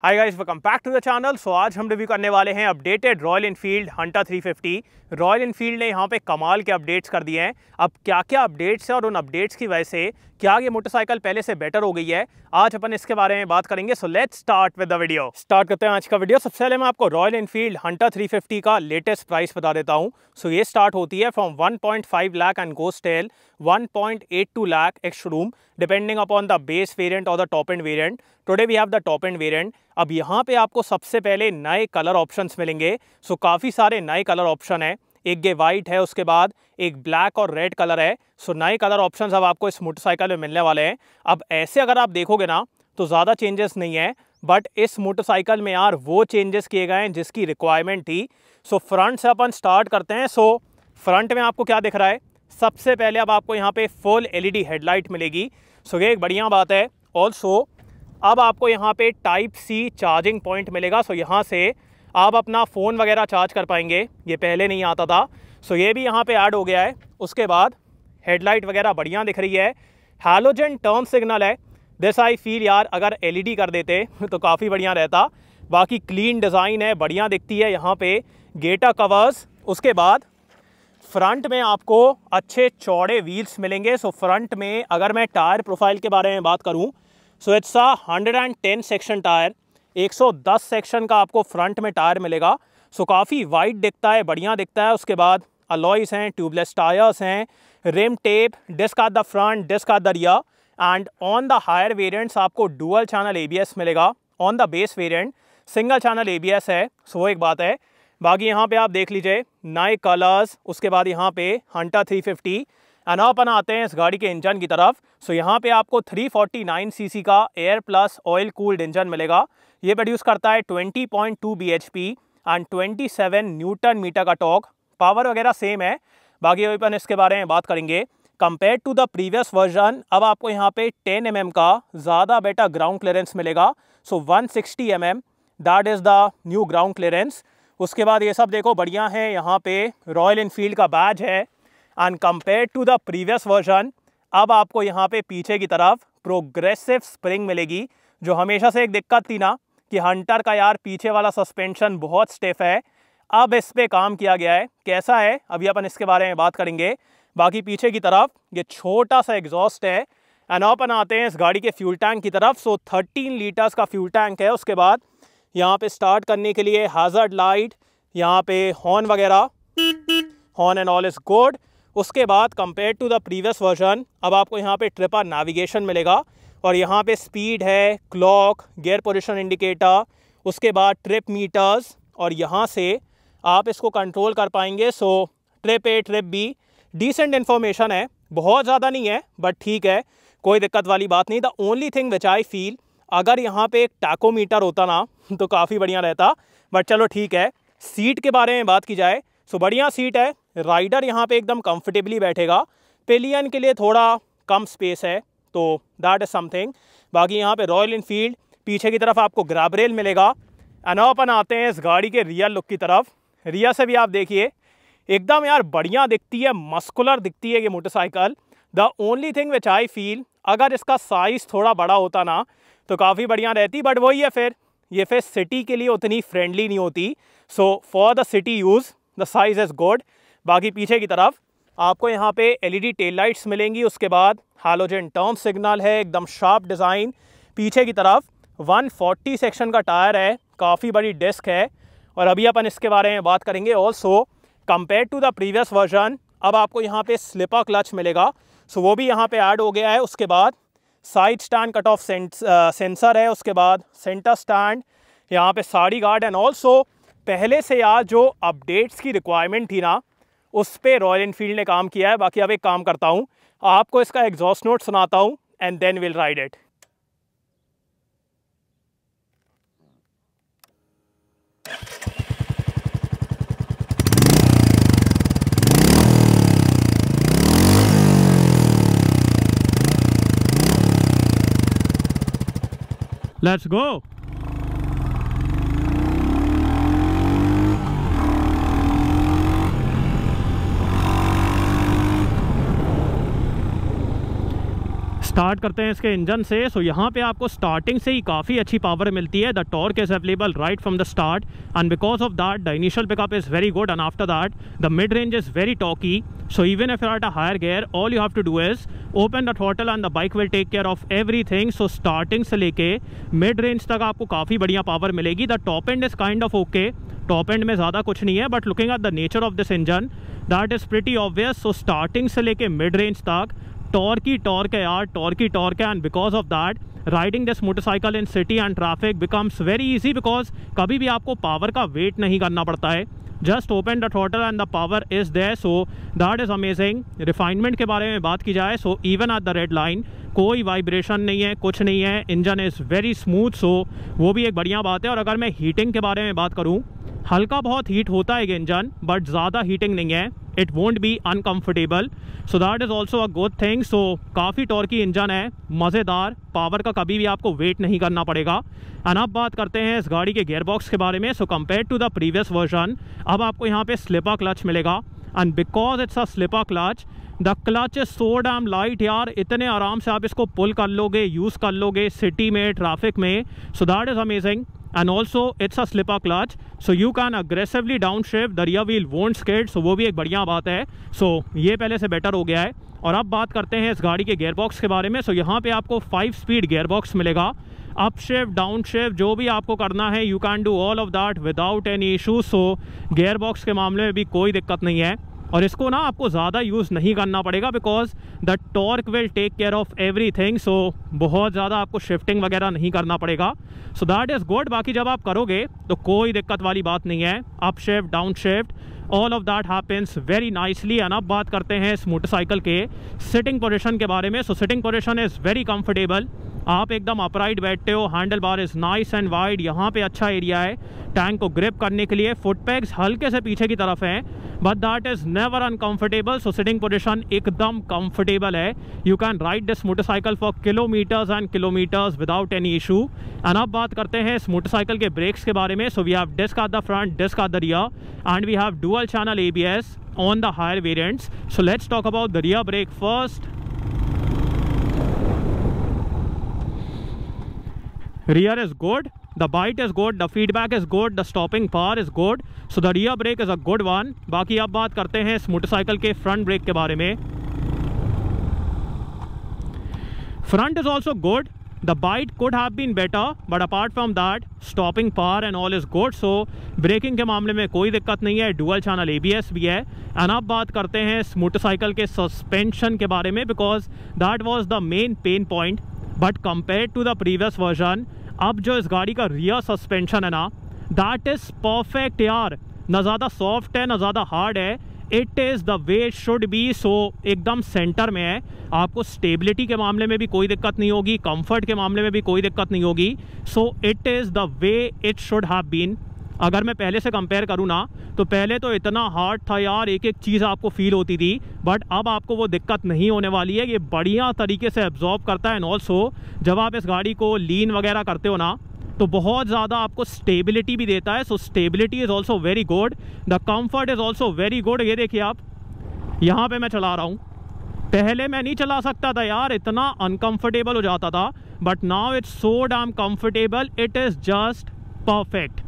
Hi guys, welcome back to the channel. So आज हम review करने वाले हैं updated Royal Enfield Hunter 350। Royal Enfield ने यहाँ पे कमाल के अपडेट्स कर दिए हैं। अब क्या क्या अपडेट्स हैं और उन अपडेट्स की वजह से क्या ये मोटरसाइकिल पहले से बेटर हो गई है, आज अपन इसके बारे में बात करेंगे। So let's start with the video. Start करते हैं आज का वीडियो। सबसे पहले मैं आपको रॉयल एनफील्ड हंटर 350 का लेटेस्ट प्राइस बता देता हूँ। सो ये स्टार्ट होती है from 1.5 lakh and goes till 1.82 lakh ex showroom, depending upon the base variant और the top end variant. Today we have the top end variant. अब यहाँ पे आपको सबसे पहले नए कलर ऑप्शंस मिलेंगे। सो काफ़ी सारे नए कलर ऑप्शन है। एक ये वाइट है, उसके बाद एक ब्लैक और रेड कलर है। सो नए कलर ऑप्शंस अब आपको इस मोटरसाइकिल में मिलने वाले हैं। अब ऐसे अगर आप देखोगे ना तो ज़्यादा चेंजेस नहीं है, बट इस मोटरसाइकिल में यार वो चेंजेस किए गए हैं जिसकी रिक्वायरमेंट थी। सो फ्रंट से अपन स्टार्ट करते हैं। सो फ्रंट में आपको क्या दिख रहा है? सबसे पहले अब आपको यहाँ पे फुल एलईडी हेडलाइट मिलेगी। सो ये एक बढ़िया बात है। ऑल्सो अब आपको यहाँ पे टाइप सी चार्जिंग पॉइंट मिलेगा। सो यहाँ से आप अपना फ़ोन वगैरह चार्ज कर पाएंगे, ये पहले नहीं आता था। सो ये भी यहाँ पे ऐड हो गया है। उसके बाद हेडलाइट वगैरह बढ़िया दिख रही है। हैलोजन टर्न सिग्नल है। दिस आई फील यार अगर एलईडी कर देते तो काफ़ी बढ़िया रहता। बाकी क्लीन डिज़ाइन है, बढ़िया दिखती है यहाँ पे गेटा कवर्स। उसके बाद फ्रंट में आपको अच्छे चौड़े व्हील्स मिलेंगे। सो फ्रंट में अगर मैं टायर प्रोफाइल के बारे में बात करूँ, so it's 110 section tyre, 110 section का आपको फ्रंट में टायर मिलेगा। सो काफ़ी वाइड दिखता है, बढ़िया दिखता है। उसके बाद अलॉयस हैं, ट्यूबलेस टायर्स हैं, rim tape, disc at the front, disc at the rear. And on the higher variants आपको डुअल चैनल एबीएस मिलेगा। On the base variant single channel ABS है। सो वो एक बात है। बाकी यहाँ पे आप देख लीजिए नए कलर्स। उसके बाद यहाँ पे हंटर 350 एंड अपन आते हैं इस गाड़ी के इंजन की तरफ। सो यहाँ पे आपको 349 सीसी का air plus oil cooled engine मिलेगा। ये प्रोड्यूस करता है 20.2 bhp एंड 27 न्यूटन मीटर का टॉर्क। पावर वगैरह सेम है। बाकी अपन इसके बारे में बात करेंगे। Compare to the previous version अब आपको यहाँ पे 10 mm का ज़्यादा बेटर ग्राउंड क्लियरेंस मिलेगा। सो 160 mm that is the new ground clearance. उसके बाद ये सब देखो बढ़िया है। यहाँ पे रॉयल एनफील्ड का बैज है। And compare to the previous version अब आपको यहाँ पे पीछे की तरफ प्रोग्रेसिव स्प्रिंग मिलेगी। जो हमेशा से एक दिक्कत थी ना कि हंटर का यार पीछे वाला सस्पेंशन बहुत स्टिफ है, अब इस पे काम किया गया है। कैसा है अभी अपन इसके बारे में बात करेंगे। बाकी पीछे की तरफ ये छोटा सा एग्जॉस्ट है। एंड अपन आते हैं इस गाड़ी के फ्यूल टैंक की तरफ। सो 13 लीटर्स का फ्यूल टैंक है। उसके बाद यहाँ पे स्टार्ट करने के लिए हैज़र्ड लाइट, यहाँ पे हॉर्न वगैरह, horn and all is good. उसके बाद compare to the previous version अब आपको यहाँ पे ट्रिपर नेविगेशन मिलेगा। और यहाँ पे स्पीड है, क्लॉक, गियर पोजीशन इंडिकेटर, उसके बाद ट्रिप मीटर्स, और यहाँ से आप इसको कंट्रोल कर पाएंगे। So trip A, trip B, decent information है, बहुत ज़्यादा नहीं है बट ठीक है, कोई दिक्कत वाली बात नहीं। The only thing which I feel अगर यहाँ पे एक टैकोमीटर होता ना तो काफ़ी बढ़िया रहता, बट चलो ठीक है। सीट के बारे में बात की जाए, सो बढ़िया सीट है। राइडर यहाँ पे एकदम कंफर्टेबली बैठेगा। पिलियन के लिए थोड़ा कम स्पेस है, तो दैट इज़ समथिंग। बाकी यहाँ पे रॉयल एनफील्ड पीछे की तरफ आपको ग्रैब रेल मिलेगा। एंड अपन आते हैं इस गाड़ी के रियर लुक की तरफ। रियर से भी आप देखिए एकदम यार बढ़िया दिखती है, मस्कुलर दिखती है ये motorcycle. The only thing which I feel अगर इसका साइज़ थोड़ा बड़ा होता ना तो काफ़ी बढ़िया रहती, बट वही है फिर ये फिर सिटी के लिए उतनी फ्रेंडली नहीं होती। So for the city use the size is good. बाकी पीछे की तरफ आपको यहाँ पे एलईडी टेल लाइट्स मिलेंगी। उसके बाद हैलोजन टर्न सिग्नल है, एकदम शार्प डिज़ाइन। पीछे की तरफ 140 सेक्शन का टायर है, काफ़ी बड़ी डिस्क है। और अभी अपन इसके बारे में बात करेंगे। Also compare to the previous version अब आपको यहाँ पे स्लिपर क्लच मिलेगा। सो वो भी यहाँ पे ऐड हो गया है। उसके बाद side stand cut off sensor है। उसके बाद सेंटर स्टैंड, यहाँ पे साड़ी गार्ड। एंड ऑल्सो पहले से यार जो अपडेट्स की रिक्वायरमेंट थी ना उस पे रॉयल एनफील्ड ने काम किया है। बाकी अब एक काम करता हूँ, आपको इसका एग्जॉस्ट नोट सुनाता हूँ and then will ride it. Let's go. Start करते हैं इसके इंजन से। सो यहाँ पे आपको स्टार्टिंग से ही काफ़ी अच्छी पावर मिलती है। The torque is available right from the start and because of that the initial pickup is very good and after that the mid range is very talkie. So even if you're at a higher gear, all you have to do is open the throttle and the bike will take care of everything. So starting से लेके mid range तक आपको काफ़ी बढ़िया power मिलेगी। The top end is kind of okay, top end में ज़्यादा कुछ नहीं है, but looking at the nature of this engine, that is pretty obvious. So starting से लेके mid range तक टॉर्क ही टॉर्क है यार, टॉर्क ही टॉर्क है। And because of that riding this motorcycle in city and traffic becomes very easy, because कभी भी आपको power का वेट नहीं करना पड़ता है। Just open the throttle and the power is there, so that is amazing. Refinement के बारे में बात की जाए, so even at the red line कोई वाइब्रेशन नहीं है, कुछ नहीं है। Engine is very smooth, so वो भी एक बढ़िया बात है। और अगर मैं हीटिंग के बारे में बात करूँ, हल्का बहुत हीट होता है इंजन, बट ज़्यादा हीटिंग नहीं है। It won't be uncomfortable, so that is also a good thing. So काफ़ी टॉर्की इंजन है, मज़ेदार, पावर का कभी भी आपको वेट नहीं करना पड़ेगा। एंड अब बात करते हैं इस गाड़ी के गियरबॉक्स के बारे में। So compare to the previous version, अब आपको यहाँ पे स्लिपर क्लच मिलेगा। And because it's a slipper clutch, the clutch is so damn light यार, इतने आराम से आप इसको पुल कर लोगे, यूज़ कर लोगे सिटी में, ट्रैफिक में। So that is amazing. And also it's a slipper clutch, so you can aggressively down shift, the rear wheel won't skid, so वो भी एक बढ़िया बात है। सो ये पहले से बेटर हो गया है। और अब बात करते हैं इस गाड़ी के गियरबॉक्स के बारे में। सो यहाँ पे आपको 5 स्पीड गियरबॉक्स मिलेगा। अप शिफ्ट, डाउन शिफ्ट, जो भी आपको करना है you can do all of that without any issue. So gearbox के मामले में भी कोई दिक्कत नहीं है। और इसको ना आपको ज़्यादा यूज़ नहीं करना पड़ेगा, because the torque will take care of everything. So बहुत ज़्यादा आपको शिफ्टिंग वगैरह नहीं करना पड़ेगा। So that is good. बाकी जब आप करोगे तो कोई दिक्कत वाली बात नहीं है। Up shift, down shift, all of that happens very nicely. And अब बात करते हैं इस मोटरसाइकिल के सिटिंग पोजीशन के बारे में। So sitting position is very comfortable, आप एकदम अपराइट बैठते हो। Handlebar is nice and wide, यहाँ पे अच्छा एरिया है टैंक को ग्रिप करने के लिए। फुट पैग्स हल्के से पीछे की तरफ हैं, but that is never uncomfortable. So sitting position एकदम कंफर्टेबल है। You can ride this motorcycle for kilometres and kilometres without any issue. And अब बात करते हैं इस मोटरसाइकिल के ब्रेक्स के बारे में। So we have disc at the front, disc at the rear, and we have dual channel ABS on the higher variants. So let's talk about the rear brake first. Rear is good, the bite is good, the feedback is good, the stopping power is good. So the rear brake is a good one. बाकी अब बात करते हैं इस motorcycle के front brake के बारे में। Front is also good. The bite could have been better, but apart from that, stopping power and all is good. So braking के मामले में कोई दिक्कत नहीं है। डुअल चैनल ABS भी है। एंड अब बात करते हैं इस मोटरसाइकिल के सस्पेंशन के बारे में, because that was the main pain point. But compare to the previous version, अब जो इस गाड़ी का रियर सस्पेंशन है ना, दैट इज़ परफेक्ट यार। ना ज़्यादा सॉफ्ट है, ना ज़्यादा हार्ड है। It is the way it should be. So एकदम सेंटर में है। आपको स्टेबिलिटी के मामले में भी कोई दिक्कत नहीं होगी, कंफर्ट के मामले में भी कोई दिक्कत नहीं होगी। So it is the way it should have been. अगर मैं पहले से कंपेयर करूँ ना, तो पहले तो इतना हार्ड था यार, एक एक चीज़ आपको फील होती थी, बट अब आपको वो दिक्कत नहीं होने वाली है। ये बढ़िया तरीके से एब्जॉर्ब करता है। एंड ऑल्सो जब आप इस गाड़ी को लीन वगैरह करते हो ना, तो बहुत ज़्यादा आपको स्टेबिलिटी भी देता है। So stability is also very good, the comfort is also very good. ये देखिए आप, यहाँ पे मैं चला रहा हूँ, पहले मैं नहीं चला सकता था यार, इतना अनकम्फर्टेबल हो जाता था, but now it's so damn comfortable. It is just perfect,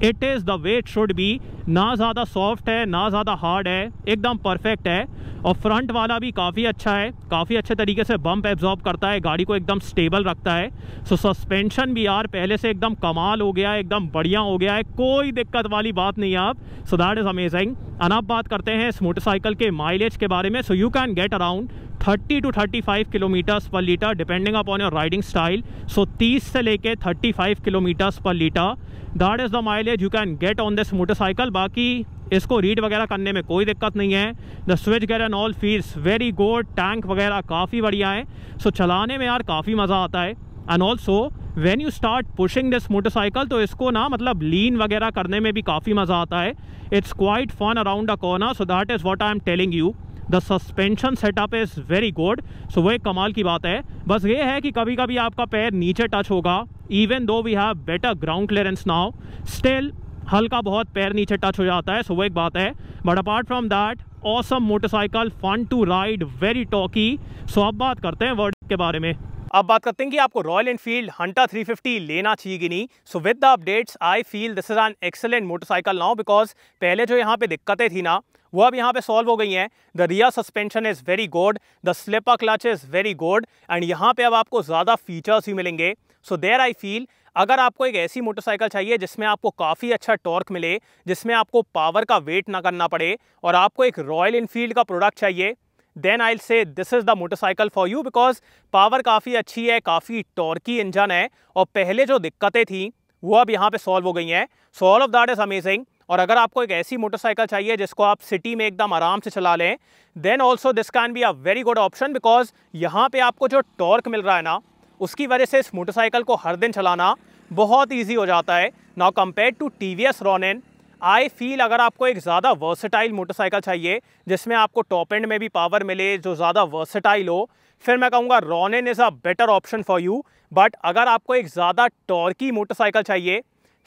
it is the way it should B. ना ज़्यादा सॉफ्ट है, ना ज़्यादा हार्ड है, एकदम परफेक्ट है। और फ्रंट वाला भी काफ़ी अच्छा है, काफ़ी अच्छे तरीके से बम्प एब्जॉर्ब करता है, गाड़ी को एकदम स्टेबल रखता है। सो सस्पेंशन भी यार पहले से एकदम कमाल हो गया है, एकदम बढ़िया हो गया है, कोई दिक्कत वाली बात नहीं है आप। सो दैट इज़ अमेजिंग। एंड अब बात करते हैं इस मोटरसाइकिल के माइलेज के बारे में। So you can get around 30 to 35 kilometres per litre depending upon your riding style. So 30 से लेके 35 kilometres per litre, that is the mileage you can get on this motorcycle. बाकी इसको रीड वगैरह करने में कोई दिक्कत नहीं है। The switch gear and all feels very good, tank वगैरह काफ़ी बढ़िया है। सो चलाने में यार काफ़ी मज़ा आता है। And also when you start pushing this motorcycle, तो इसको ना मतलब लीन वगैरह करने में भी काफ़ी मज़ा आता है। It's quite fun around a corner. So that is what I am telling you, the suspension setup is very good. So वो एक कमाल की बात है। बस ये है कि कभी कभी आपका पैर नीचे टच होगा, even though we have better ground clearance now, still हल्का बहुत पैर नीचे टच हो जाता है। सो वो एक बात है, but apart from that awesome motorcycle, fun to ride, very talky. So अब बात करते हैं के बारे में। अब बात करते हैं कि आपको रॉयल एनफील्ड हंटर 350 लेना चाहिए कि नहीं। So with the updates I feel this is an excellent motorcycle now, because पहले जो यहाँ पे दिक्कतें थी ना वो अब यहाँ पे सॉल्व हो गई हैं। The rear suspension is very good, the slipper clutch is very good, and यहाँ पे अब आपको ज़्यादा फीचर्स भी मिलेंगे। सो देयर आई फील अगर आपको एक ऐसी मोटरसाइकिल चाहिए जिसमें आपको काफ़ी अच्छा टॉर्क मिले, जिसमें आपको पावर का वेट ना करना पड़े, और आपको एक रॉयल एनफील्ड का प्रोडक्ट चाहिए, then I will say this is the motorcycle for you, because power काफ़ी अच्छी है, काफ़ी टॉर्की इंजन है, और पहले जो दिक्कतें थी वो अब यहाँ पे सॉल्व हो गई हैं। So all of that is amazing. और अगर आपको एक ऐसी मोटरसाइकिल चाहिए जिसको आप सिटी में एकदम आराम से चला लें, then also this can be a very good option, because यहाँ पे आपको जो टॉर्क मिल रहा है ना उसकी वजह से इस मोटरसाइकिल को हर दिन चलाना बहुत ईजी हो जाता है। Now compare to TVS Ronin, I feel अगर आपको एक ज़्यादा वर्सेटाइल मोटरसाइकिल चाहिए जिसमें आपको टॉप एंड में भी पावर मिले, जो ज़्यादा वर्सेटाइल हो, फिर मैं कहूँगा Ronin is a better option for you. But अगर आपको एक ज़्यादा टॉर्की मोटरसाइकिल चाहिए,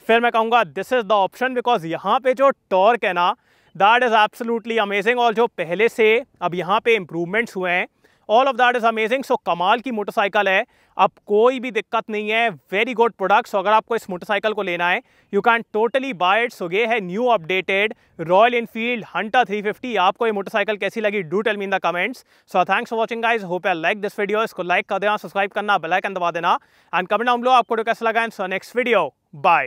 फिर मैं कहूँगा this is the option, because यहाँ पे जो टॉर्क है ना दैट इज़ एब्सोल्युटली अमेजिंग, और जो पहले से अब यहाँ पे इम्प्रूवमेंट्स हुए हैं, all of that is amazing. So कमाल की मोटरसाइकिल है, अब कोई भी दिक्कत नहीं है, वेरी गुड प्रोडक्ट। सो अगर आपको इस मोटरसाइकिल को लेना है you can totally buy it. So ये है new updated Royal Enfield Hunter 350। आपको ये मोटरसाइकिल कैसी लगी, do tell me in the comments. So thanks for watching guys, hope you like this video. इसको लाइक कर देना, सब्सक्राइब करना, बेल आइकन दबा देना, एंड कमेंट डाउन बिलो आपको कैसा लगा। So next video, bye.